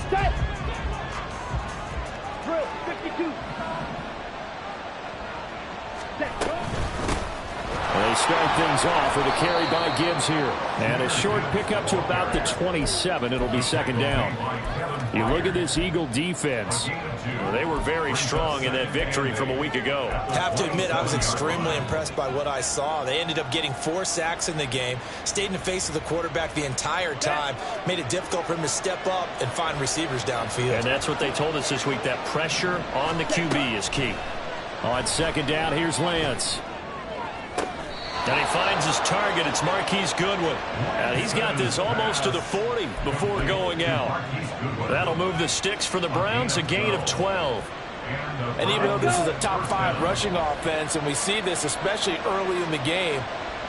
Set. Drill 52. They start things off with a carry by Gibbs here. And a short pickup to about the 27. It'll be second down. You look at this Eagle defense. Well, they were very strong in that victory from a week ago. Have to admit, I was extremely impressed by what I saw. They ended up getting 4 sacks in the game, stayed in the face of the quarterback the entire time, made it difficult for him to step up and find receivers downfield. And that's what they told us this week, that pressure on the QB is key. On second down, here's Lance. And he finds his target. It's Marquise Goodwin. And he's got this almost to the 40 before going out. That'll move the sticks for the Browns, a gain of 12. And even though this is a top 5 rushing offense, and we see this especially early in the game,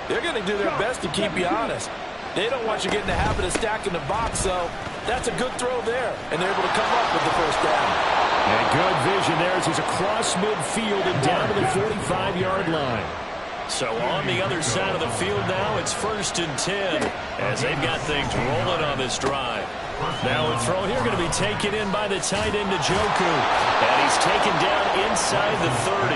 they're going to do their best to keep you honest. They don't want you getting the habit of stacking the box, so that's a good throw there. And they're able to come up with the first down. And good vision there as he's across midfield and down to the 45-yard line. So on the other side of the field now, it's 1st and 10 as they've got things rolling on this drive. Now a throw here going to be taken in by the tight end Njoku. And he's taken down inside the 30.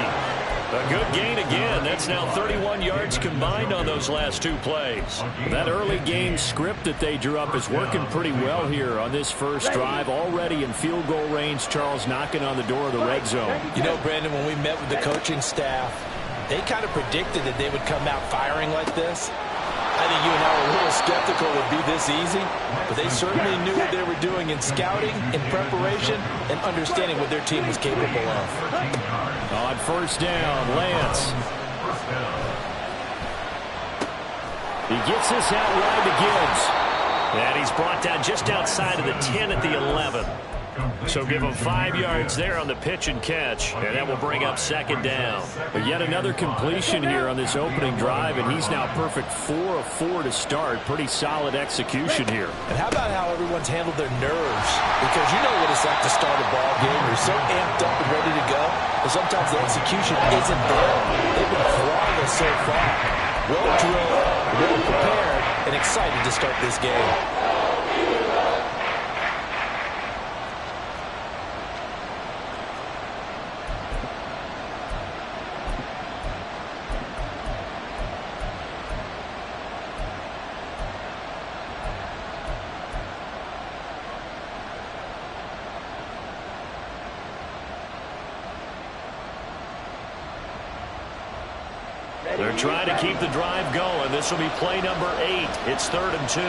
A good gain again. That's now 31 yards combined on those last 2 plays. That early game script that they drew up is working pretty well here on this first drive. Already in field goal range, Charles knocking on the door of the red zone. You know, Brandon, when we met with the coaching staff, they kind of predicted that they would come out firing like this. I think you and I were a little skeptical it would be this easy, but they certainly knew what they were doing in scouting, in preparation, and understanding what their team was capable of. On first down, Lance. He gets this out wide to Gibbs. And he's brought down just outside of the 10 at the 11. So give him 5 yards there on the pitch and catch, and that will bring up second down. But yet another completion here on this opening drive, and he's now perfect 4 of 4 to start. Pretty solid execution here. And how about how everyone's handled their nerves? Because you know what it's like to start a ball game. You're so amped up and ready to go, and sometimes the execution isn't there. They've been flawless so far. Well drilled, well prepared, and excited to start this game. They're trying to keep the drive going. This will be play number 8. It's 3rd and 2.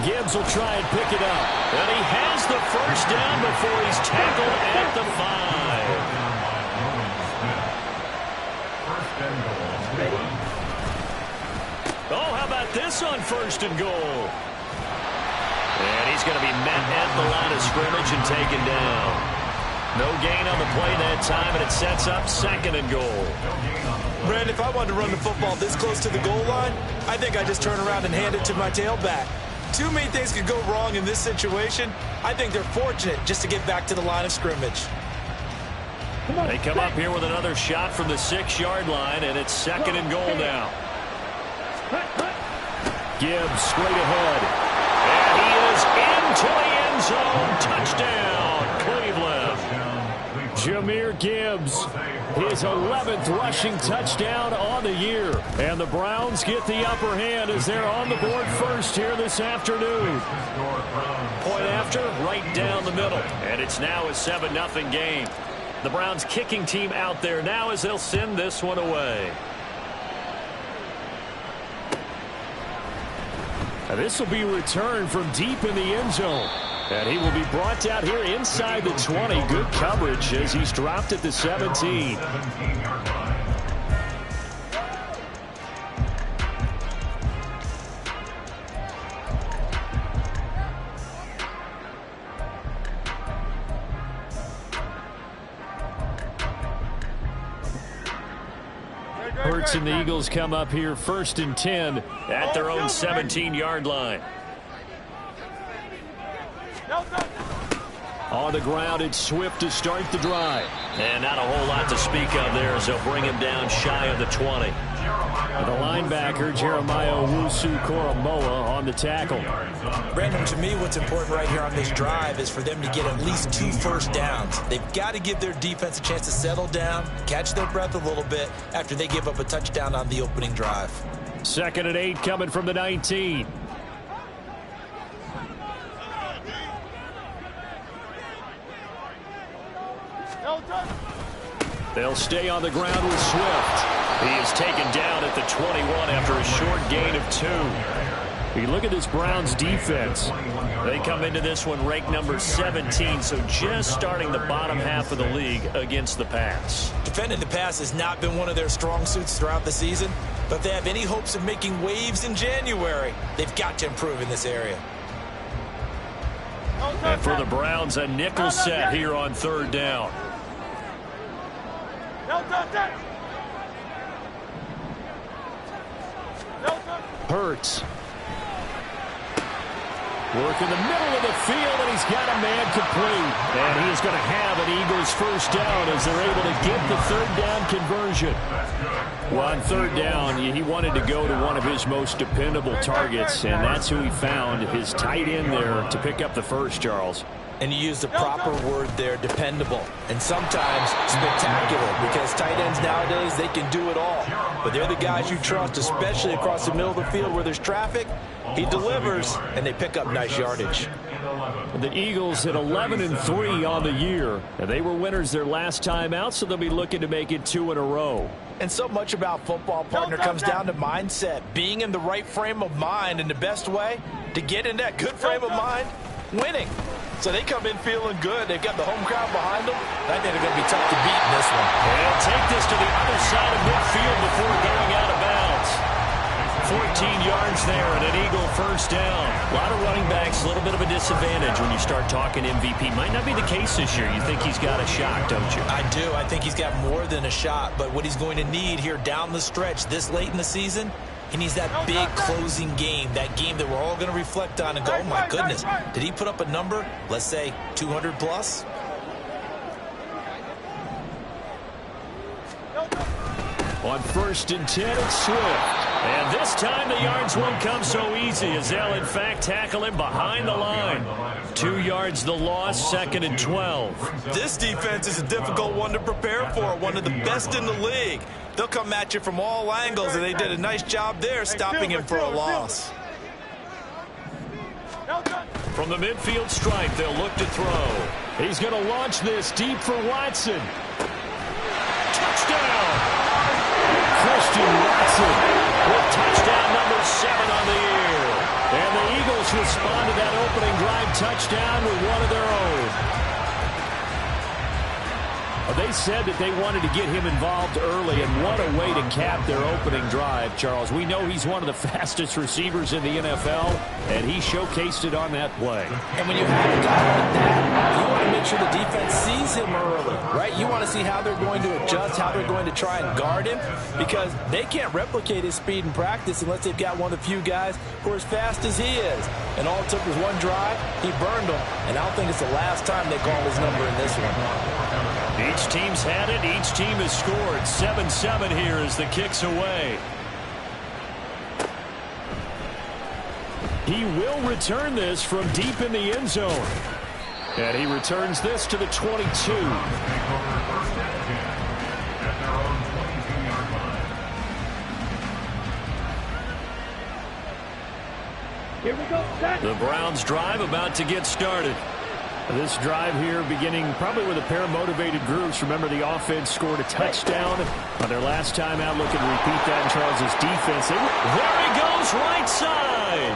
Gibbs will try and pick it up. And he has the first down before he's tackled at the 5. Oh, how about this on 1st and goal? And he's going to be met at the line of scrimmage and taken down. No gain on the play that time, and it sets up 2nd and goal. Brandon, if I wanted to run the football this close to the goal line, I think I just turn around and hand it to my tailback. Too many things could go wrong in this situation. I think they're fortunate just to get back to the line of scrimmage. They come up here with another shot from the 6-yard line, and it's 2nd and goal now. Gibbs straight ahead. And he is into the end zone. Touchdown, Cleveland. Jahmyr Gibbs, his 11th rushing touchdown on the year. And the Browns get the upper hand as they're on the board first here this afternoon. Point after, right down the middle. And it's now a 7-0 game. The Browns kicking team out there now as they'll send this one away. And this will be returned from deep in the end zone. And he will be brought out here inside the 20. Good coverage as he's dropped at the 17. Hurts and the Eagles come up here 1st and 10 at their own 17-yard line. On the ground, it's Swift to start the drive. And not a whole lot to speak of there as they'll bring him down shy of the 20. The linebacker, Jeremiah Owusu-Koramoah, on the tackle. Brandon, to me, what's important right here on this drive is for them to get at least 2 first downs. They've got to give their defense a chance to settle down, catch their breath a little bit after they give up a touchdown on the opening drive. 2nd and 8 coming from the 19. They'll stay on the ground with Swift. He is taken down at the 21 after a short gain of 2. You look at this Browns defense. They come into this one ranked number 17, so just starting the bottom half of the league against the pass. Defending the pass has not been one of their strong suits throughout the season, but if they have any hopes of making waves in January, they've got to improve in this area. And for the Browns, a nickel set here on 3rd down. Hurts. Work in the middle of the field, and he's got a man complete. And he is going to have an Eagles first down as they're able to get the 3rd down conversion. Well, on 3rd down, he wanted to go to one of his most dependable targets, and that's who he found, his tight end there, to pick up the first, Charles. And you use the proper word there, dependable, and sometimes spectacular, because tight ends nowadays, they can do it all. But they're the guys you trust, especially across the middle of the field where there's traffic. He delivers, and they pick up nice yardage. The Eagles hit 11-3 on the year, and they were winners their last time out, so they'll be looking to make it 2 in a row. And so much about football, partner, comes down to mindset, being in the right frame of mind, and the best way to get in that good frame of mind, winning. So they come in feeling good. They've got the home crowd behind them. I think they're going to be tough to beat in this one. They'll take this to the other side of midfield before going out of bounds. 14 yards there and an Eagle first down. A lot of running backs, a little bit of a disadvantage when you start talking MVP. Might not be the case this year. You think he's got a shot, don't you? I do. I think he's got more than a shot. But what he's going to need here down the stretch this late in the season, he needs that big closing game, that game that we're all going to reflect on and go, oh, my goodness, did he put up a number, let's say 200 plus? On 1st and 10, it's Swift. And this time the yards won't come so easy as they'll, in fact, tackle him behind the line. 2 yards the loss, 2nd and 12. This defense is a difficult one to prepare for, one of the best in the league. They'll come at you from all angles, and they did a nice job there stopping him for a loss. From the midfield stripe, they'll look to throw. He's going to launch this deep for Watson. Touchdown! Christian Watson with touchdown number 7 on the year. And the Eagles respond to that opening drive touchdown with one of their own. They said that they wanted to get him involved early, and what a way to cap their opening drive, Charles. We know he's one of the fastest receivers in the NFL, and he showcased it on that play. And when you have a guy like that, you want to make sure the defense sees him early, right? You want to see how they're going to adjust, how they're going to try and guard him, because they can't replicate his speed in practice unless they've got one of the few guys who are as fast as he is. And all it took was one drive, he burned them, and I don't think it's the last time they call his number in this one. Each team's had it. Each team has scored. 7-7 here as the kick's away. He will return this from deep in the end zone. And he returns this to the 22. Here we go. The Browns drive about to get started. This drive here beginning probably with a pair of motivated groups. Remember, the offense scored a touchdown on their last time out. Looking to repeat that in Charles's defense. There he goes, right side.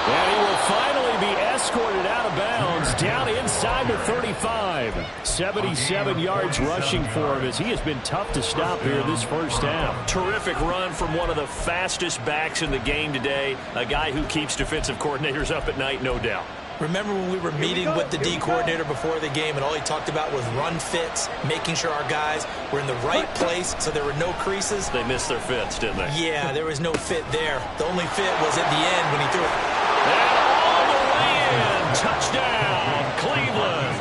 And he will finally be escorted out of bounds down inside the 35. 77 yards rushing for him as he has been tough to stop here this first half. Terrific run from one of the fastest backs in the game today. A guy who keeps defensive coordinators up at night, no doubt. Remember when we were meeting with the D coordinator before the game and all he talked about was run fits, making sure our guys were in the right place so there were no creases? They missed their fits, didn't they? Yeah, there was no fit there. The only fit was at the end when he threw it. And all the way in. Touchdown, Cleveland.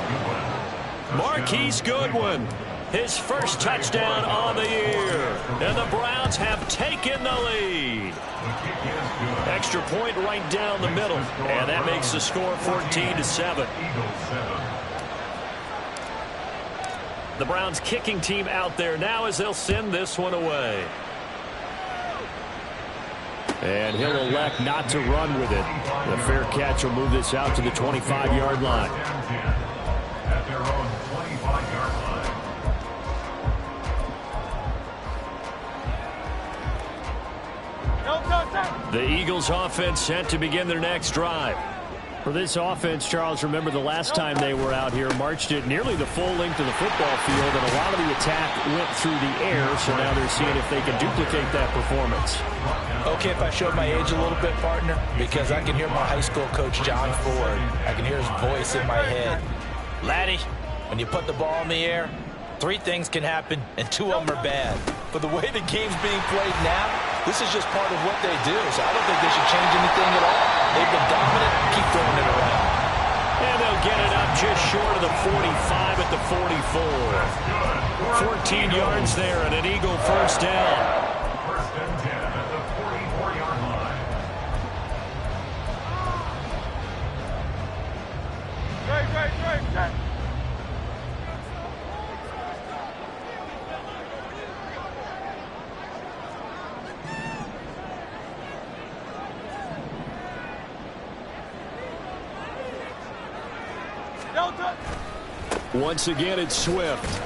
Marquise Goodwin, his first touchdown on the year. And the Browns Browns have taken the lead. Extra point right down the middle, and that makes the score 14-7. The Browns kicking team out there now as they'll send this one away. And he'll elect not to run with it. The fair catch will move this out to the 25-yard line. At their own 25-yard line. The Eagles offense set to begin their next drive. For this offense, Charles, remember the last time they were out here, marched it nearly the full length of the football field, and a lot of the attack went through the air, so now they're seeing if they can duplicate that performance. Okay, if I showed my age a little bit, partner, because I can hear my high school coach, John Ford. I can hear his voice in my head. Laddie, when you put the ball in the air, 3 things can happen, and 2 of them are bad. But the way the game's being played now, this is just part of what they do, so I don't think they should change anything at all. They've been dominant. Keep throwing it around. And they'll get it up just short of the 45 at the 44. 14 yards there and an Eagle first down. First and 10 at the 44-yard line. Great. Once again, it's Swift.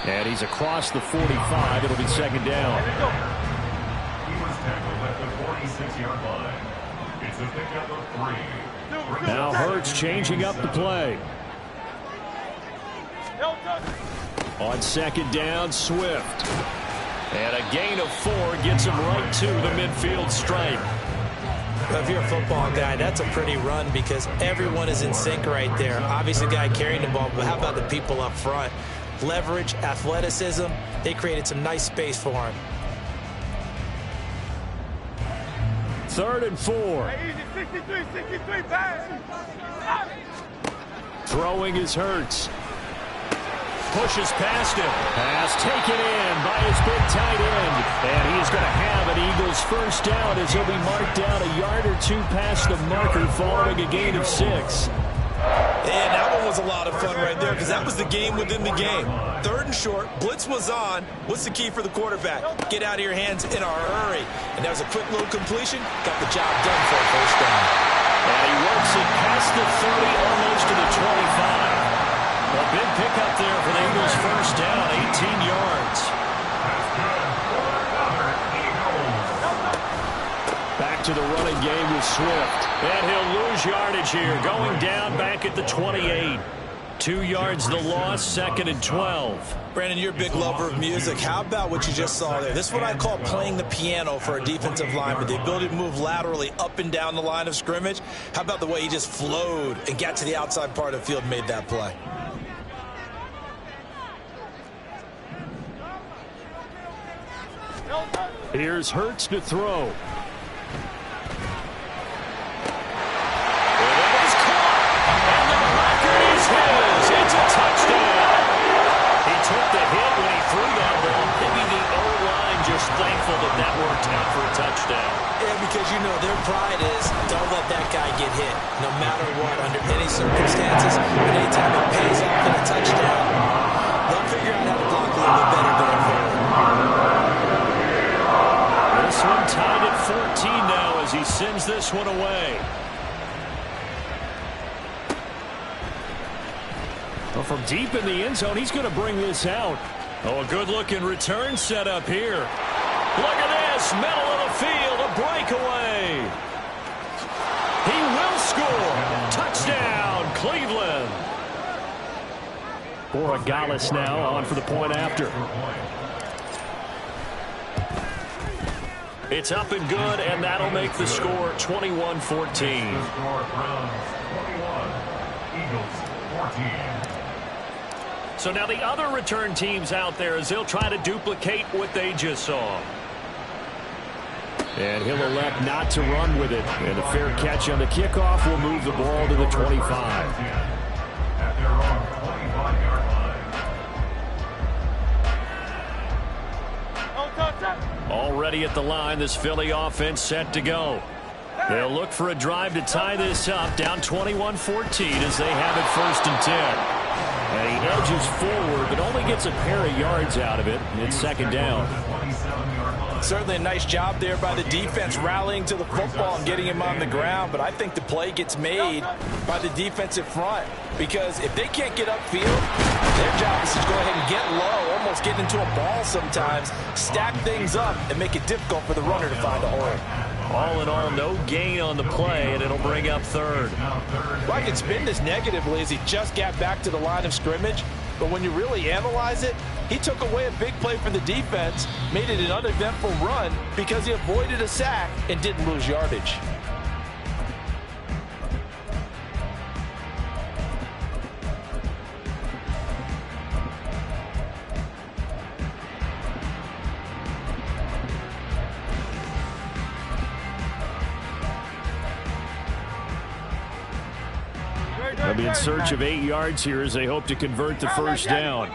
And he's across the 45. It'll be second down. He was tackled at the 46-yard line. It's a pickup of 3. Now Hurts changing up the play. On second down, Swift. And a gain of 4 gets him right to the midfield stripe. If you're a football guy, that's a pretty run because everyone is in sync right there. Obviously, the guy carrying the ball, but how about the people up front? Leverage, athleticism, they created some nice space for him. 3rd and 4. 63, pass. Throwing is Hurts. Pushes past him. Pass taken in by his big tight end. And he's going to have an Eagles first down as he'll be marked down a yard or 2 past the marker following a gain of 6. And that one was a lot of fun right there because that was the game within the game. 3rd and short, blitz was on. What's the key for the quarterback? Get out of your hands in a hurry. And that was a quick little completion. Got the job done for a first down. And he works it past the 30, almost to the 25. A big pickup there for the Eagles first down, 18 yards. Back to the running game with Swift. And he'll lose yardage here, going down back at the 28. 2 yards the loss, 2nd and 12. Brandon, you're a big lover of music. How about what you just saw there? This is what I call playing the piano for a defensive lineman. The ability to move laterally up and down the line of scrimmage. How about the way he just flowed and got to the outside part of the field and made that play? Here's Hurts to throw. And it is caught. And the record is his. It's a touchdown. He took the hit when he threw that ball. Maybe the O-line just thankful that that worked out for a touchdown. Yeah, because, you know, their pride is don't let that guy get hit, no matter what, under any circumstances. But anytime it pays off in a touchdown, they'll figure out how to block a little bit better going forward. This one tied at 14 now as he sends this one away. Well, from deep in the end zone, he's going to bring this out. Oh, a good-looking return set up here. Look at this, middle of the field, a breakaway. He will score. Touchdown, Cleveland. Borregales now on for the point after. It's up and good, and that'll make the score 21-14. So now the other return teams out there as they'll try to duplicate what they just saw. And he'll elect not to run with it. And a fair catch on the kickoff will move the ball to the 25. At their own 25-yard line. Don't touch that. Already at the line, this Philly offense set to go. They'll look for a drive to tie this up, down 21-14 as they have it 1st and 10. And he edges forward, but only gets a pair of yards out of it. It's 2nd down. Certainly a nice job there by the defense rallying to the football and getting him on the ground, but I think the play gets made by the defensive front because if they can't get upfield, their job is to go ahead and get low, almost get into a ball sometimes, stack things up, and make it difficult for the runner to find a hole. All in all, no gain on the play, and it'll bring up 3rd. Well, I can spin this negatively as he just got back to the line of scrimmage, but when you really analyze it, he took away a big play for the defense, made it an uneventful run because he avoided a sack and didn't lose yardage. They'll be in search of 8 yards here as they hope to convert the 1st down.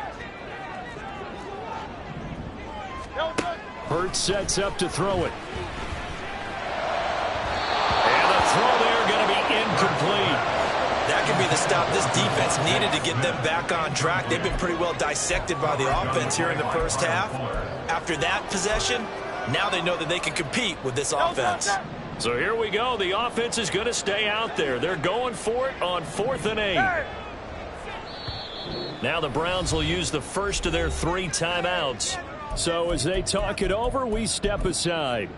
Hurts sets up to throw it. And the throw there going to be incomplete. That could be the stop this defense needed to get them back on track. They've been pretty well dissected by the offense here in the 1st half. After that possession, now they know that they can compete with this offense. So here we go. The offense is going to stay out there. They're going for it on 4th and 8. Now the Browns will use the first of their 3 timeouts. So as they talk it over, we step aside.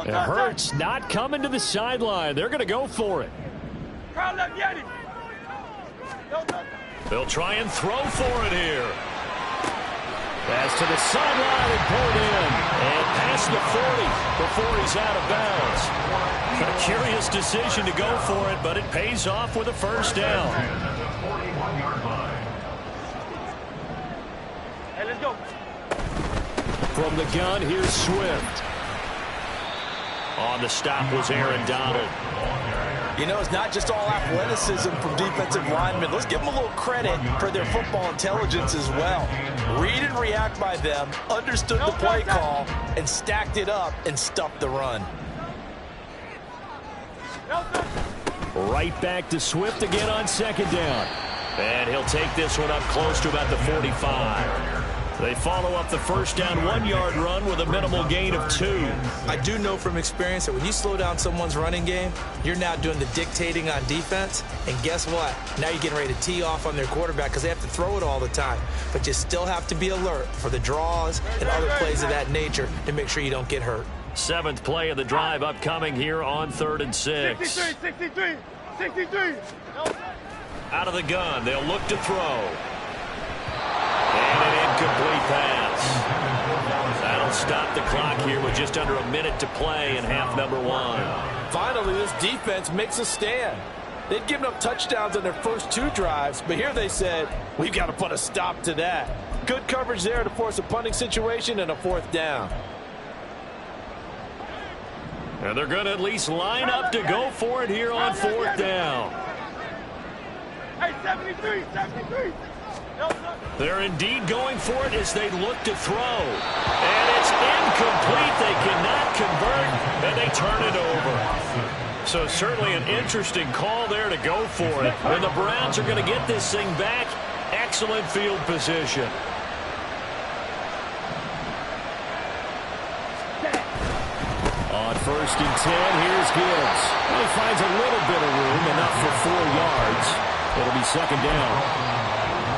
It hurts not coming to the sideline. They're going to go for it. They'll try and throw for it here. Pass to the sideline and pulled in. And past the 40 before he's out of bounds. A curious decision to go for it, but it pays off with a 1st down. Hey, let's go. From the gun, here's Swift. On the stop was Aaron Donald. You know, it's not just all athleticism from defensive linemen. Let's give them a little credit for their football intelligence as well. Read and react by them, understood the play call, and stacked it up and stuffed the run. Right back to Swift again on 2nd down. And he'll take this one up close to about the 45. They follow up the 1st down 1-yard run with a minimal gain of 2. I do know from experience that when you slow down someone's running game, you're now doing the dictating on defense. And guess what? Now you're getting ready to tee off on their quarterback because they have to throw it all the time. But you still have to be alert for the draws and other plays of that nature to make sure you don't get hurt. 7th play of the drive upcoming here on 3rd and 6. 63. Out of the gun, they'll look to throw. And an incomplete pass. That'll stop the clock here with just under a minute to play in half number 1. Finally, this defense makes a stand. They'd given up touchdowns on their first 2 drives, but here they said, we've got to put a stop to that. Good coverage there to force a punting situation and a 4th down. And they're going to at least line up to go for it here on 4th down. Hey, 73. They're indeed going for it as they look to throw. And it's incomplete. They cannot convert, and they turn it over. So certainly an interesting call there to go for it. And the Browns are going to get this thing back. Excellent field position. On 1st and 10, here's Gibbs. He finds a little bit of room, enough for 4 yards. It'll be 2nd down.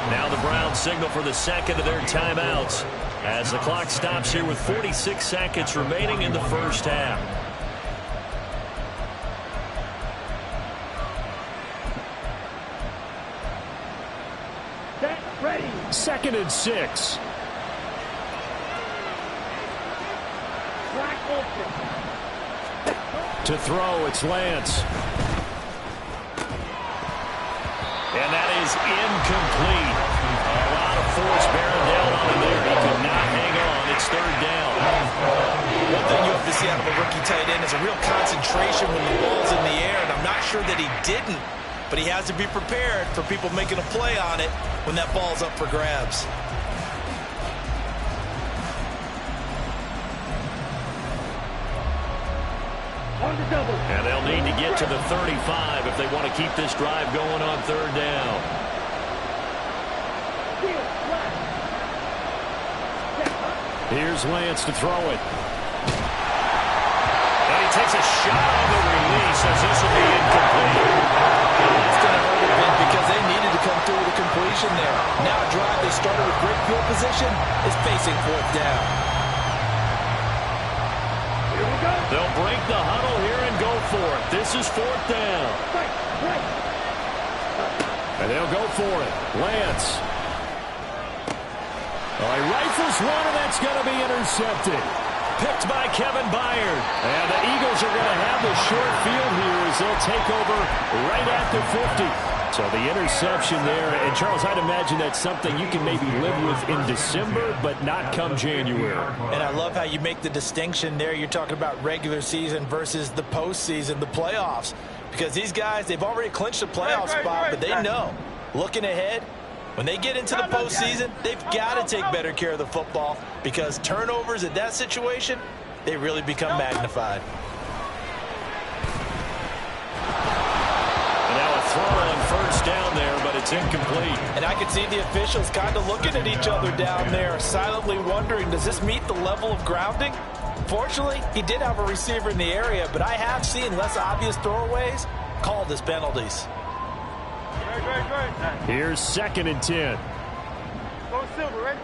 Now the Browns signal for the 2nd of their timeouts as the clock stops here with 46 seconds remaining in the 1st half. Set, ready. 2nd and 6. Track open. To throw, it's Lance. And that is incomplete. A lot of force bearing down on him there. He could not hang on. It's 3rd down. One thing you have to see out of a rookie tight end is a real concentration when the ball's sure that he didn't, but he has to be prepared for people making a play on it when that ball's up for grabs. And they'll need to get to the 35 if they want to keep this drive going on third down. Here's Lance to throw it. And he takes a shot on the release as this will be incomplete. That's going to hurt a bit because they needed to come through with a completion there. Now a drive they started with great field position is facing fourth down. They'll break the huddle here and go for it. This is fourth down. And they'll go for it. Lance. Oh, he rifles one, and that's going to be intercepted. Picked by Kevin Byard. And the Eagles are going to have the short field here as they'll take over right at the 50. So the interception there. And, Charles, I'd imagine that's something you can maybe live with in December, but not come January. And I love how you make the distinction there. You're talking about regular season versus the postseason, the playoffs. Because these guys, they've already clinched a playoff spot, but they know, looking ahead, when they get into the postseason, they've got to take better care of the football because turnovers in that situation, they really become magnified. And now a throw on first down there, but it's incomplete. And I can see the officials kind of looking at each other down there, silently wondering, does this meet the level of grounding? Fortunately, he did have a receiver in the area, but I have seen less obvious throwaways called as penalties. Here's 2nd and 10. Go Silver, ready?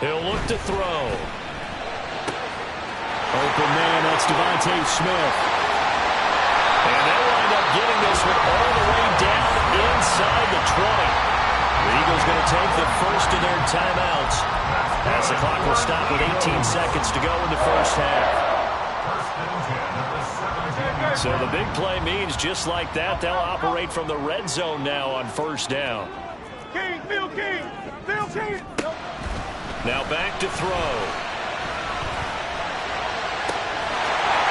He'll look to throw. Open man, that's Devontae Smith. And they'll wind up getting this one all the way down inside the 20. The Eagles going to take the first of their timeouts as the clock will stop with 18 seconds to go in the first half. So the big play means just like that, they'll operate from the red zone now on first down. King, Phil King, Phil King. Now back to throw.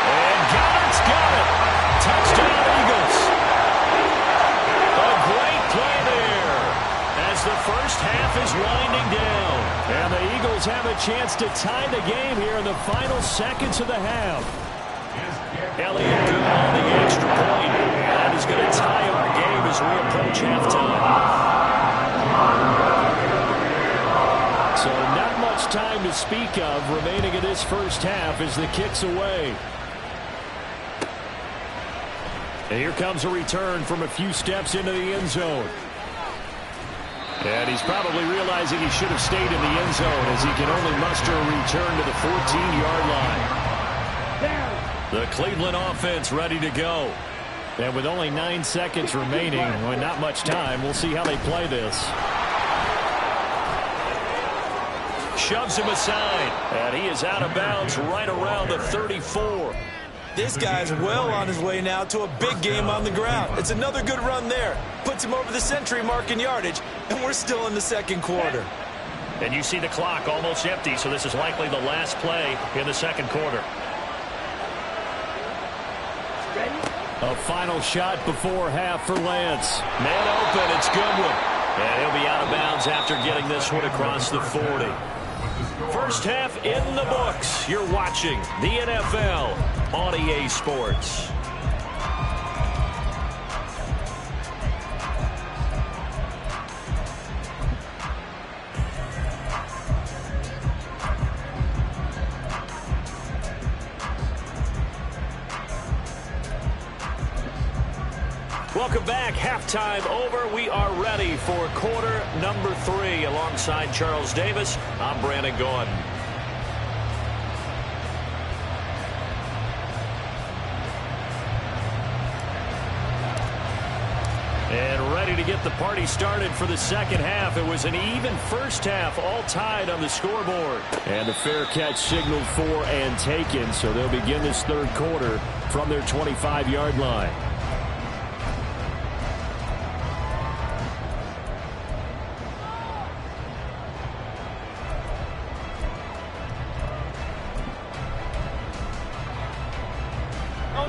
And Goddard's got it. Touchdown, Eagles. A great play there as the first half is winding down. And the Eagles have a chance to tie the game here in the final seconds of the half. Elliott good on the extra point. And that is going to tie our game as we approach halftime. So not much time to speak of remaining in this first half as the kick's away. And here comes a return from a few steps into the end zone. And he's probably realizing he should have stayed in the end zone as he can only muster a return to the 14-yard line. The Cleveland offense ready to go. And with only 9 seconds remaining, well, not much time, we'll see how they play this. Shoves him aside, and he is out of bounds right around the 34. This guy's well on his way now to a big game on the ground. It's another good run there. Puts him over the century mark in yardage, and we're still in the second quarter. And you see the clock almost empty, so this is likely the last play in the second quarter. A final shot before half for Lance. Man open, it's Goodwin. And he'll be out of bounds after getting this one across the 40. First half in the books. You're watching the NFL on EA Sports. Welcome back. Halftime over. We are ready for quarter number 3. Alongside Charles Davis, I'm Brandon Gaudin. And ready to get the party started for the second half. It was an even first half, all tied on the scoreboard. And the fair catch signaled for and taken, so they'll begin this third quarter from their 25-yard line.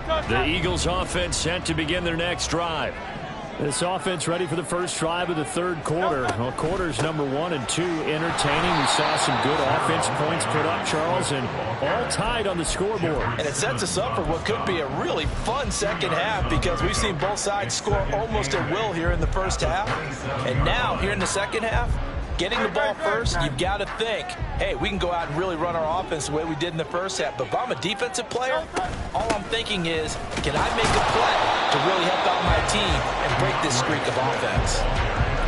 The Eagles offense set to begin their next drive. This offense ready for the first drive of the third quarter. Well, quarters number 1 and 2 entertaining. We saw some good offense points put up, Charles, and all tied on the scoreboard. And it sets us up for what could be a really fun second half because we've seen both sides score almost at will here in the first half. And now, here in the second half, getting the ball first, you've got to think, hey, we can go out and really run our offense the way we did in the first half. But if I'm a defensive player, all I'm thinking is, can I make a play to really help out my team and break this streak of offense?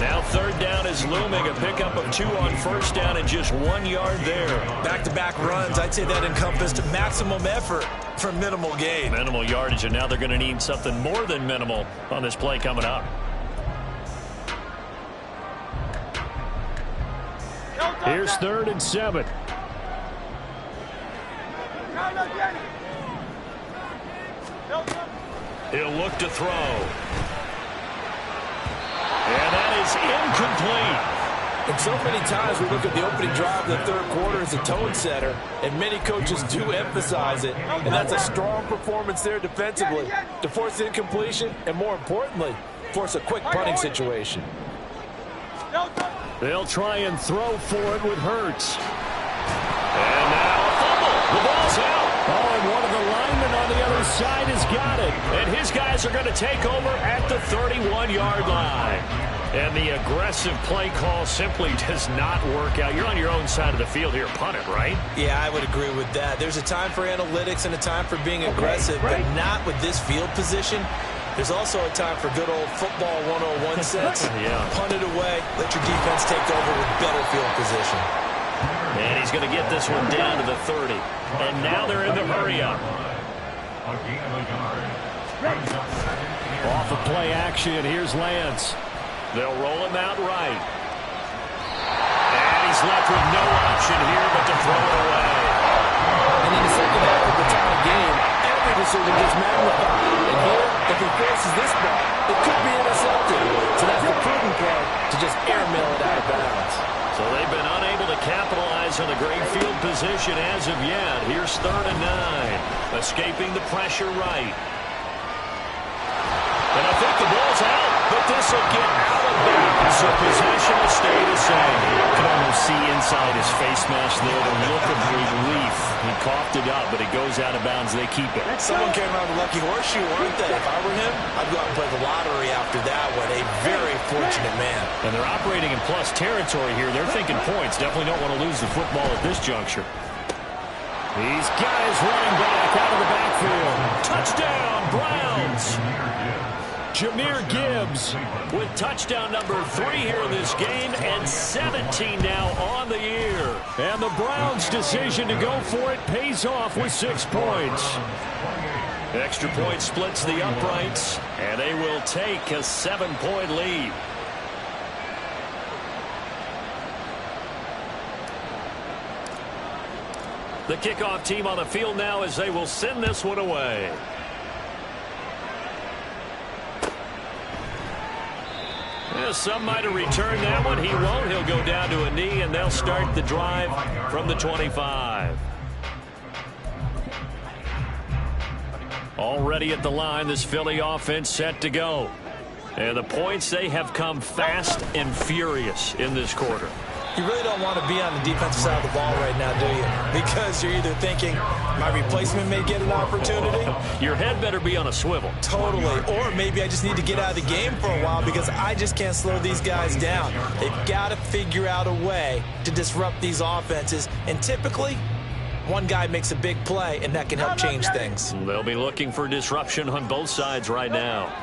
Now third down is looming. A pickup of 2 on first down and just 1 yard there. Back-to-back runs, I'd say that encompassed maximum effort for minimal gain. Minimal yardage, and now they're going to need something more than minimal on this play coming up. Here's 3rd and 7. He'll look to throw. And that is incomplete. And so many times we look at the opening drive of the third quarter as a tone setter, and many coaches do emphasize it. And that's a strong performance there defensively to force incompletion and, more importantly, force a quick punting situation. They'll try and throw for it with Hurts. And now a fumble. The ball's out. Oh, and one of the linemen on the other side has got it. And his guys are going to take over at the 31-yard line. And the aggressive play call simply does not work out. You're on your own side of the field here. Punt it, right? Yeah, I would agree with that. There's a time for analytics and a time for being aggressive, but not with this field position. There's also a time for good old football 101 sense. Yeah. Punt it away. Let your defense take over with better field position. And he's going to get this one down to the 30. And now they're in the hurry-up. Off of play action, here's Lance. They'll roll him out right. And he's left with no option here but to throw it away. And in the second half of the tie game, every decision gets magnified. And here, if he forces this ball, it could be intercepted. So that's the prudent play to just airmail it out of bounds. So they've been unable to capitalize on the great field position as of yet. Here's 3rd and 9. Escaping the pressure right. And I think the ball's out, but this will get out of bounds, so possession will stay the same. You can almost see inside his face mask there the look of relief. He coughed it up, but it goes out of bounds. They keep it. Someone came around the lucky horseshoe, weren't they? If I were him, I'd go out and play the lottery after that one. A very fortunate man. And they're operating in plus territory here. They're thinking points. Definitely don't want to lose the football at this juncture. He's got his running back out of the backfield. Touchdown, Browns. Jahmyr Gibbs with touchdown number 3 here in this game and 17 now on the year. And the Browns' decision to go for it pays off with 6 points. Extra point splits the uprights, and they will take a 7-point lead. The kickoff team on the field now as they will send this one away. Yeah, some might have returned that one. He won't. He'll go down to a knee, and they'll start the drive from the 25. Already at the line, this Philly offense set to go. And the points, they have come fast and furious in this quarter. You really don't want to be on the defensive side of the ball right now, do you? Because you're either thinking, my replacement may get an opportunity. Your head better be on a swivel. Totally. Or maybe I just need to get out of the game for a while because I just can't slow these guys down. They've got to figure out a way to disrupt these offenses. And typically, one guy makes a big play, and that can help change things. They'll be looking for disruption on both sides right now.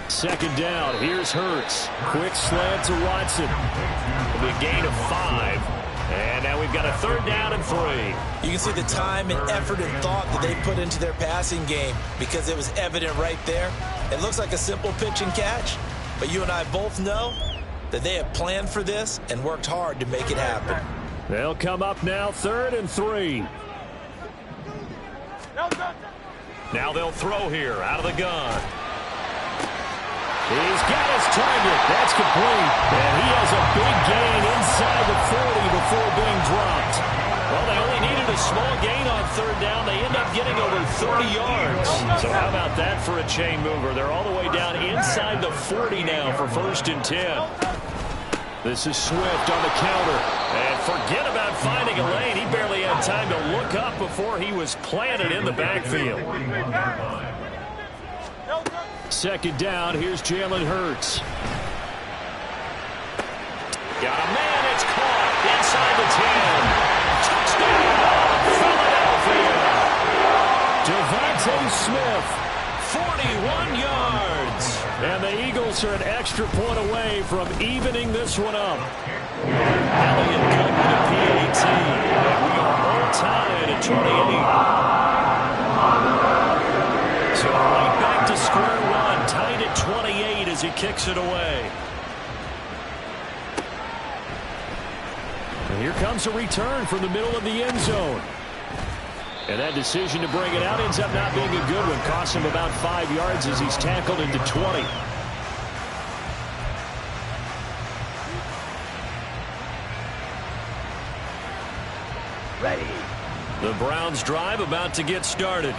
2nd down. Here's Hurts. Quick slant to Watson. It'll be a gain of 5. And now we've got a 3rd down and 3. You can see the time and effort and thought that they put into their passing game because it was evident right there. It looks like a simple pitch and catch, but you and I both know that they have planned for this and worked hard to make it happen. They'll come up now 3rd and 3. Now they'll throw here out of the gun. He's got his target. That's complete. And he has a big gain inside the 40 before being dropped. Well, they only needed needed a small gain on third down. They end up getting over 30 yards. So how about that for a chain mover? They're all the way down inside the 40 now for 1st and 10. This is Swift on the counter. And forget about finding a lane. He barely had time to look up before he was planted in the backfield. 2nd down. Here's Jalen Hurts. Got a man. It's caught inside the 10. Touchdown, Philadelphia. Devontae Smith, 41 yards. And the Eagles are an extra point away from evening this one up. Elliott good with a PAT. And we are all tied at 28. So right back to square one, tied at 28 as he kicks it away. And here comes a return from the middle of the end zone. And that decision to bring it out ends up not being a good one. Costs him about 5 yards as he's tackled into 20. Ready. The Browns drive about to get started.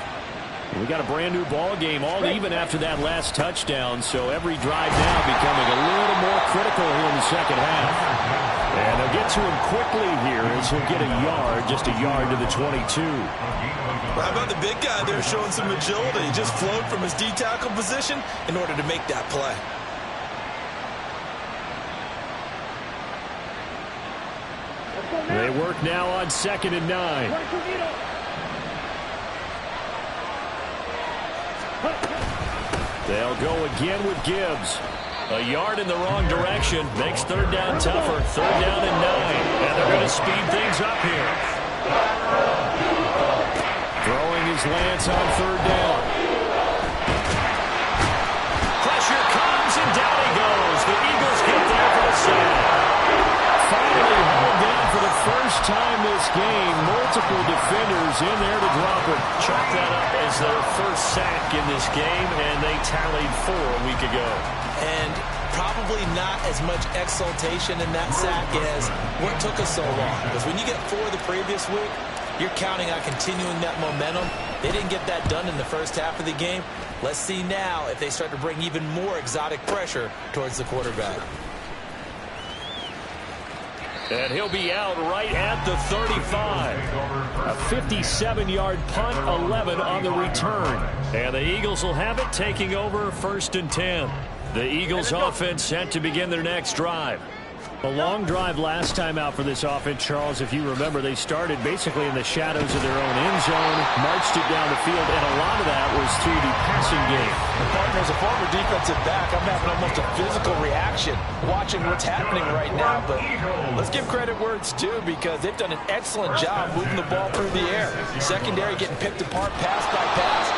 We got a brand new ball game, all even after that last touchdown. So every drive now becoming a little more critical here in the second half. And they'll get to him quickly here as he'll get a yard, just a yard to the 22. How about the big guy there showing some agility? He just flowed from his D-tackle position in order to make that play. They work now on 2nd and 9. They'll go again with Gibbs. A yard in the wrong direction makes 3rd down tougher. 3rd down and 9. And they're going to speed things up here. Throwing his Lance on 3rd down. Pressure comes and down he goes. The Eagles get there for the sack. Finally hauled down for the first time this game. Multiple defenders in there to drop it. Chalk that up as their first sack in this game, and they tallied 4 a week ago. And probably not as much exultation in that sack as what took us so long. Because when you get 4 the previous week, you're counting on continuing that momentum. They didn't get that done in the first half of the game. Let's see now if they start to bring even more exotic pressure towards the quarterback. And he'll be out right at the 35. A 57-yard punt, 11 on the return. And the Eagles will have it, taking over 1st and 10. The Eagles offense set to begin their next drive. A long drive last time out for this offense, Charles. If you remember, they started basically in the shadows of their own end zone, marched it down the field, and a lot of that was through the passing game. And partner, as a former defensive back, I'm having almost a physical reaction watching what's happening right now. But let's give credit where it's due, because they've done an excellent job moving the ball through the air. Secondary getting picked apart pass by pass.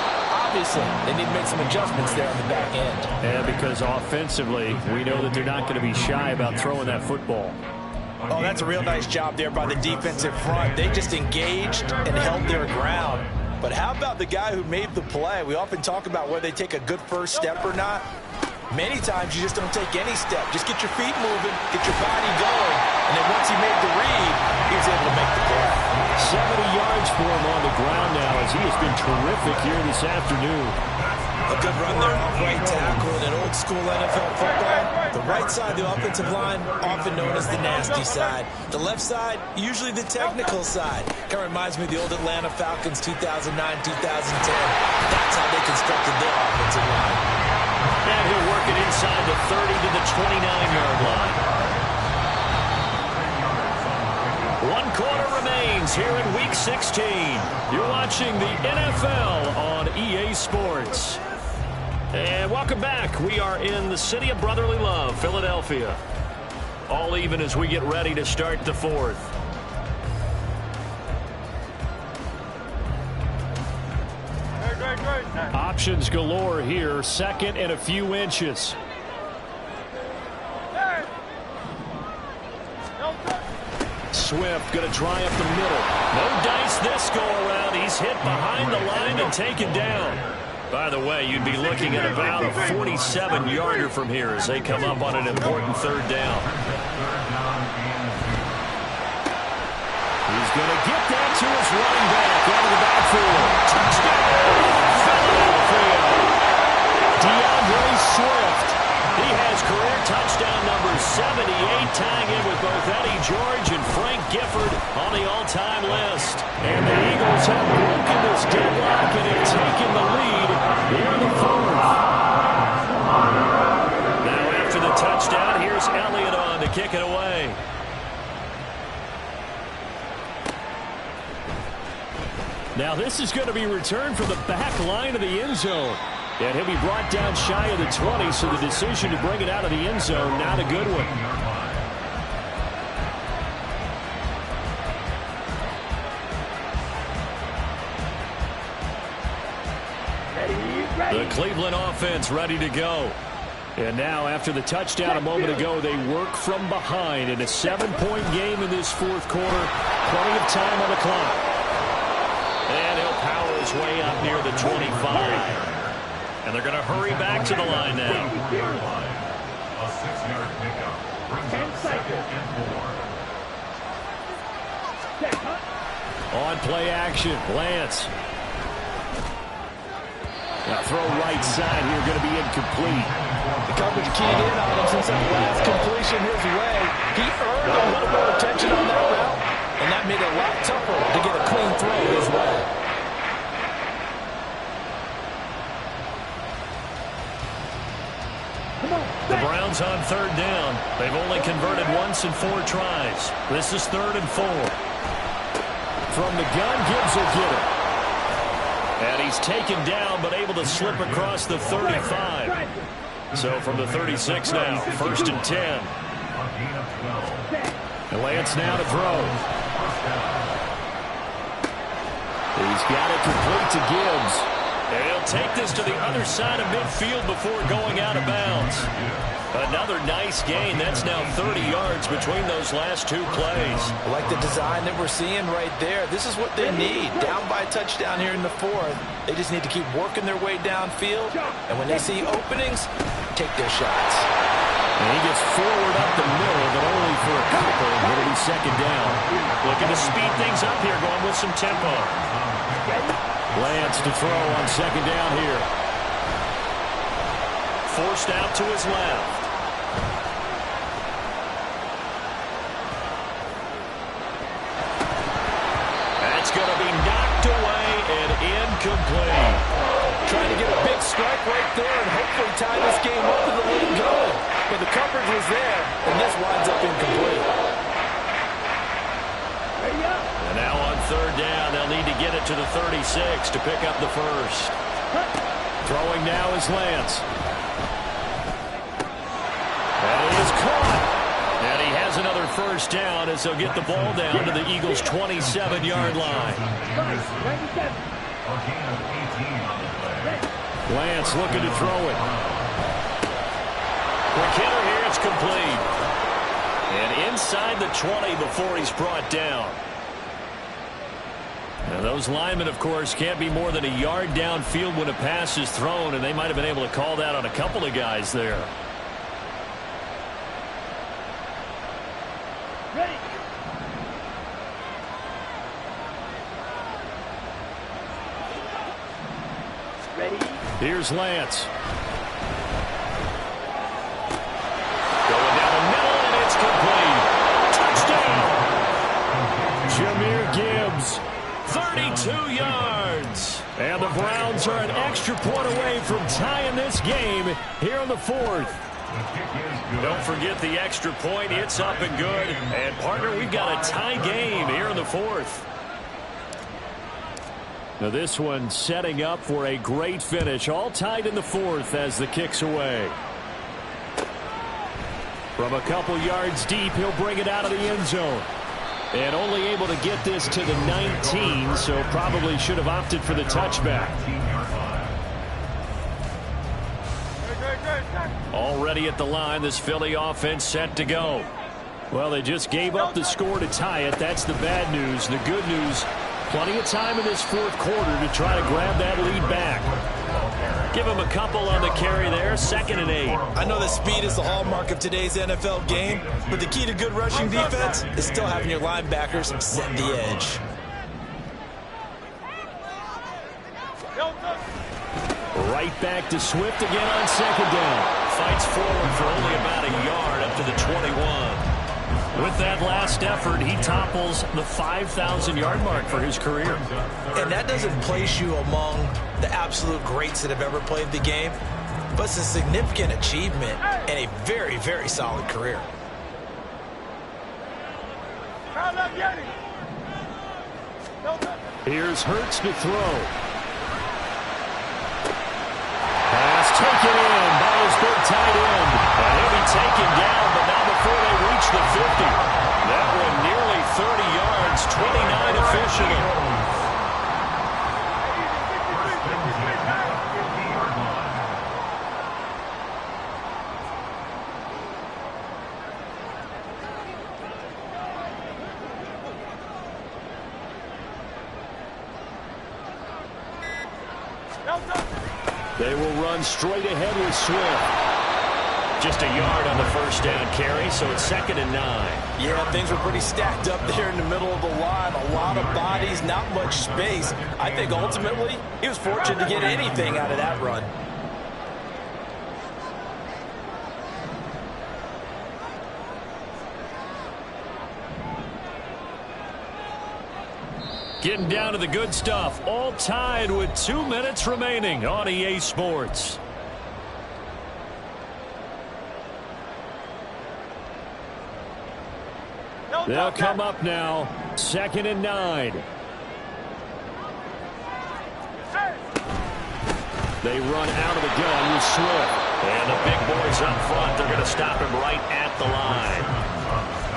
Obviously, they need to make some adjustments there on the back end. And because offensively, we know that they're not going to be shy about throwing that football. Oh, that's a real nice job there by the defensive front. They just engaged and held their ground. But how about the guy who made the play? We often talk about whether they take a good first step or not. Many times you just don't take any step. Just get your feet moving, get your body going, and then once he made the read, he was able to make the play. 70 yards for him on the ground now as he has been terrific here this afternoon. A good run there off right tackle in an old-school NFL football. The right side of the offensive line, often known as the nasty side. The left side, usually the technical side. Kind of reminds me of the old Atlanta Falcons 2009-2010. That's how they constructed their offensive line. And he'll work it inside the 30 to the 29-yard line. 1 quarter remains here in Week 16. You're watching the NFL on EA Sports. And welcome back. We are in the city of brotherly love, Philadelphia. All even as we get ready to start the 4th. Options galore here. 2nd and a few inches. Swift going to try up the middle. No dice this go around. He's hit behind the line and taken down. By the way, you'd be looking at about a 47-yarder from here as they come up on an important 3rd down. He's going to get that to his running back out of the backfield. Touchdown, Philadelphia. DeAndre Swift. He has career touchdown number 78, tying in with both Eddie George and Frank Gifford on the all-time list. And the Eagles have broken this deadlock and have taken the lead here in the fourth. Now after the touchdown, here's Elliott on to kick it away. Now this is going to be returned from the back line of the end zone. And he'll be brought down shy of the 20, so the decision to bring it out of the end zone, not a good one. The Cleveland offense ready to go. And now, after the touchdown a moment ago, they work from behind in a 7-point game in this fourth quarter. Plenty of time on the clock. And he'll power his way up near the 25. And they're going to hurry back to the line now. A 6-yard pickup brings up 2nd and 4. On play action, Lance. Now throw right side here, going to be incomplete. The coverage keyed in on him since that last completion his way. He earned a little more attention on that route, and that made it a lot tougher to get a clean throw his way. The Browns on 3rd down. They've only converted once in 4 tries. This is 3rd and 4. From the gun, Gibbs will get it. And he's taken down, but able to slip across the 35. So from the 36 now, 1st and 10. And Lance now to throw. He's got it complete to Gibbs. And he'll take this to the other side of midfield before going out of bounds. Another nice gain. That's now 30 yards between those last 2 plays. I like the design that we're seeing right there. This is what they need. Down by a touchdown here in the 4th. They just need to keep working their way downfield. And when they see openings, take their shots. And he gets forward up the middle, but only for a couple. It'll be 2nd down. Looking to speed things up here, going with some tempo. Lance to throw on 2nd down here. Forced out to his left. That's going to be knocked away and incomplete. Trying to get a big strike right there and hopefully tie this game up with the lead going. But the coverage was there, and this winds up incomplete. And now on 3rd down, they'll need to get it to the 36 to pick up the first. Throwing now is Lance. And it is caught. And he has another 1st down as they'll get the ball down to the Eagles' 27-yard line. Lance looking to throw it. McKinnon here, it's complete. And inside the 20 before he's brought down. Now those linemen, of course, can't be more than a yard downfield when a pass is thrown, and they might have been able to call that on a couple of guys there. Here's Lance. Going down the middle, and it's complete. Touchdown! Jahmyr Gibbs, 32 yards. And the Browns are an extra point away from tying this game here in the 4th. Don't forget the extra point. It's up and good. And, partner, we've got a tie game here in the 4th. Now this one setting up for a great finish. All tied in the 4th as the kick's away. From a couple yards deep, he'll bring it out of the end zone. And only able to get this to the 19, so probably should have opted for the touchback. Already at the line, this Philly offense set to go. Well, they just gave up the score to tie it. That's the bad news. The good news, plenty of time in this 4th quarter to try to grab that lead back. Give him a couple on the carry there, 2nd and 8. I know that speed is the hallmark of today's NFL game, but the key to good rushing defense is still having your linebackers set the edge. Right back to Swift again on second down. Fights forward for only about a yard up to the 21. With that last effort, he topples the 5,000-yard mark for his career. And that doesn't place you among the absolute greats that have ever played the game, but it's a significant achievement and a very, very solid career. Here's Hurts to throw. Pass taken in by his big tight end. And he'll be taken down, but not before they reach the 50. That one nearly 30 yards, 29 officially. They will run straight ahead with Swift. Just a yard on the first down carry, so it's 2nd and 9. Yeah, things were pretty stacked up there in the middle of the line. A lot of bodies, not much space. I think ultimately he was fortunate to get anything out of that run. Getting down to the good stuff. All tied with 2 minutes remaining on EA Sports. They'll come up now. 2nd and 9. They run out of the gun with Swift. And the big boys up front, they're going to stop him right at the line.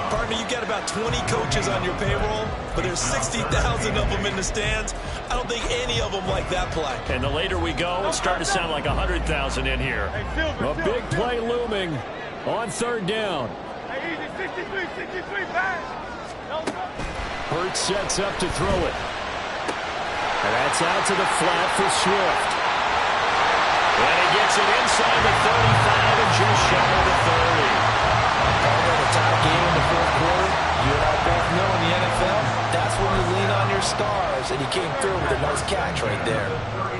Partner, you've got about 20 coaches on your payroll, but there's 60,000 of them in the stands. I don't think any of them like that play. And the later we go, it's starting to sound like 100,000 in here. A big play looming on 3rd down. Hurts sets up to throw it. And that's out to the flat for Swift. And he gets it inside the 35 and just shy of the 30. A tie game in the 4th quarter. You and I both know in the NFL, that's when you lean on your stars, and he came through with a nice catch right there.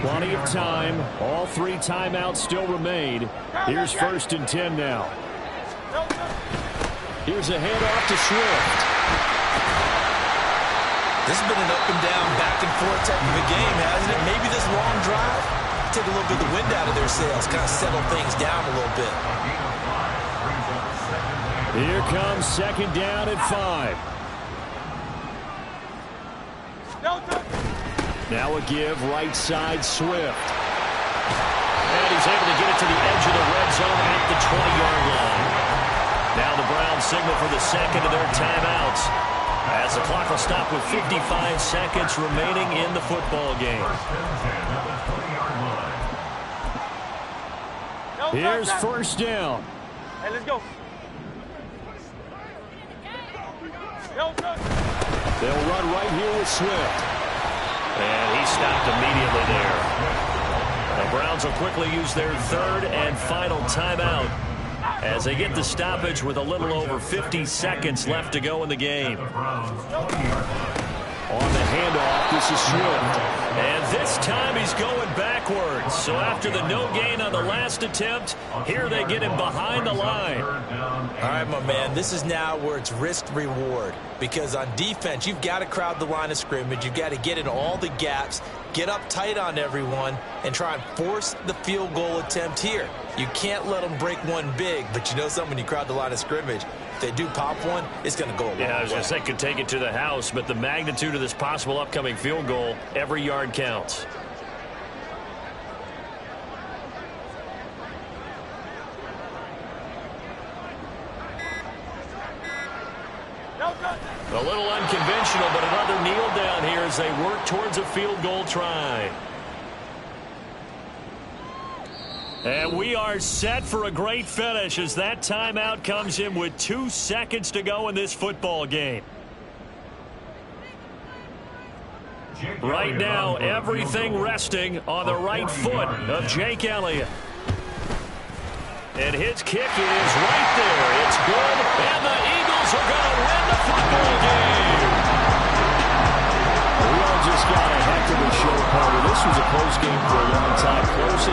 Plenty of time. All 3 timeouts still remain. Here's 1st and 10 now. Here's a handoff to Swift. This has been an up and down, back and forth type of a game, hasn't it? Maybe this long drive take a little bit of the wind out of their sails, kind of settle things down a little bit. Here comes 2nd down at 5. Now a give right side Swift. And he's able to get it to the edge of the red zone at the 20-yard line. Now the Browns signal for the 2nd of their timeouts, as the clock will stop with 55 seconds remaining in the football game. Here's 1st down. Hey, let's go. They'll run right here with Swift. And he stopped immediately there. The Browns will quickly use their 3rd and final timeout as they get the stoppage with a little over 50 seconds left to go in the game. On the handoff, this is Swift. And this time he's going backwards. So after the no gain on the last attempt, here they get him behind the line. All right, my man, this is now where it's risk-reward. Because on defense, you've got to crowd the line of scrimmage. You've got to get in all the gaps, get up tight on everyone, and try and force the field goal attempt here. You can't let them break one big, but you know something, when you crowd the line of scrimmage, if they do pop one, it's going to go a long way. Yeah, I was going to say could take it to the house, but the magnitude of this possible upcoming field goal, every yard counts. A little unconventional, but another kneel down here as they work towards a field goal try. And we are set for a great finish as that timeout comes in with 2 seconds to go in this football game. Right now, everything resting on the right foot of Jake Elliott. And his kick is right there. It's good, and the Eagles are going to win the football game. We all just got a heck of a show, Carter. This this was a close game for a long time. Close